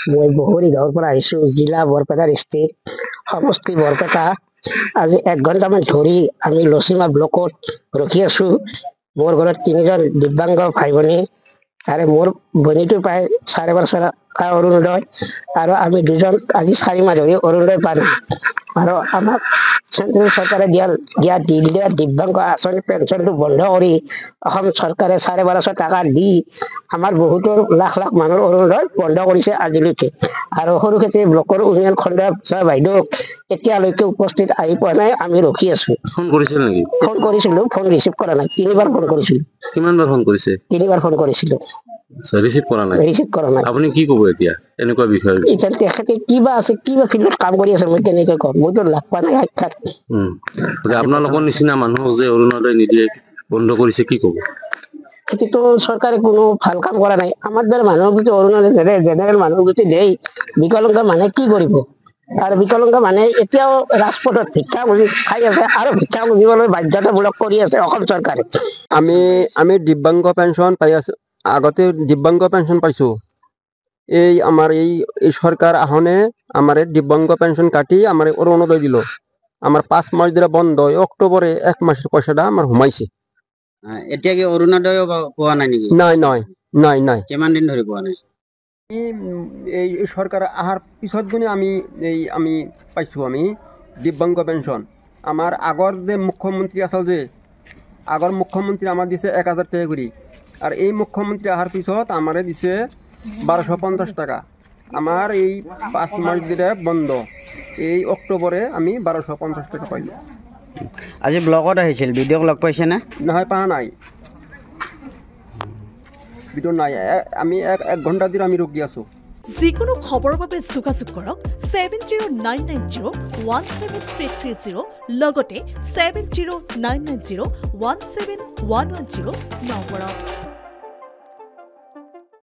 মই বহুৰি গাঁৱৰ পৰা আহিছো, জিলা বৰপেটা ডিষ্ট্ৰিক্ট, সমষ্টি বৰপেটা। আজি 1 ঘণ্টামান ধৰি আমি লচিমা ব্লকত ৰখি আছো। মোৰ ঘৰত 3জন দিব্যাংগ ভাই ভনী, আৰু মোৰ ভনীটো প্ৰায় 4.5 বছৰ অৰুণোদয়, আৰু আমি 2জন আজি 4 মাহ ধৰি অৰুণোদয় পাম। আৰু আমাক চেন্ট্ৰেল চৰকাৰে দিয়া দিব্যাংগ আঁচনি পেঞ্চনটো বন্ধ কৰি অসম চৰকাৰে 12.5 টকা দি আমাৰ বহুতো লাখ লাখ মানুহৰ অৰুণোদয় বন্ধ কৰিছে আজিলৈকে। আৰু সৰুক্ষেত্ৰী ব্লকৰ উন্নয়ন খণ্ডৰ বাইদেউক এতিয়ালৈকে উপস্থিত আহি পোৱা নাই। আমি ৰখি আছো। ফোন কৰিছিল নেকি? ফোন কৰিছিলো, ফোন ৰিচিভ কৰা নাই। 3বাৰ ফোন কৰিছিলো। কিমানবাৰ ফোন কৰিছে? 3বাৰ ফোন কৰিছিলো, ৰিচিভ কৰা নাই। ৰিচিভ কৰা নাই। আপুনি কি ক'ব এতিয়া এনেকুৱা বিষয়? এতিয়া তেখেতে কিবা আছে, কিবা ফিল্ডত কাম কৰি আছে, মই কেনেকৈ কম? মইতো লাগ পোৱা নাই সাক্ষাৎ। আপোনালোকৰ নিচিনা মানুহক যে অৰুণোদয় নিদিয়ে, বন্ধ কৰিছে, কি ক'ব? সেইটোতো চৰকাৰে কোনো ভাল কাম কৰা নাই। আমাৰ দৰে মানুহক যদি অৰুণোদয় নিদিয়ে, জেনেৰেল মানুহক যদি দেই, বিকলাংগ মানুহে কি কৰিব? আৰু বিকলাংগ মানুহে এতিয়াও ৰাজপথত ভিক্ষা খুজি খাই আছে, আৰু ভিক্ষা খুজিবলৈ বাধ্যতামূলক কৰি আছে অসম চৰকাৰে। আমি দিব্যাংগ পেঞ্চন পাই আছো, আগতে দিব্যাংগ পেঞ্চন পাইছো। এই আমার এই সরকার আহনে আমার দিব্যাংগ পেনশন কাটি আমার অরুণোদয় দিল। আমার 5 মাস ধরে বন্ধ, অক্টোবরে 1 মাসের পয়সাটা আমার হুমাইছে। এতিয়া কি অৰুণোদয় পোৱা নাই নেকি? নাই। কিমান দিন ধৰি পোৱা নাই? এই সরকার আহার পিছত গুণে আমি পাইছো আমি দিব্যাংগ পেনশন। আমার আগর যে মুখ্যমন্ত্রী আসল যে আগর মুখ্যমন্ত্রী আমার দিছে 1000 টাকা করে, আর এই মুখ্যমন্ত্রী আহার পিছত আমারে দিছে 1250 টাকা। আমার এই 5 মাস ধরে বন্ধ, এই অক্টোবরে আমি 1250 টাকা পাইলো। আজি ব্লকত আহিছিল, ভিডিঅ'ক লগ পাইছে না? নহয়, পাহা নাই, ভিডিঅ' নাই। আমি 1 ঘণ্টা ধরে আমি রোগী আছো। যিকোনো খবৰৰ বাবে যোগাযোগ কৰক 7099017330 লগতে 7099017110 নম্বৰত।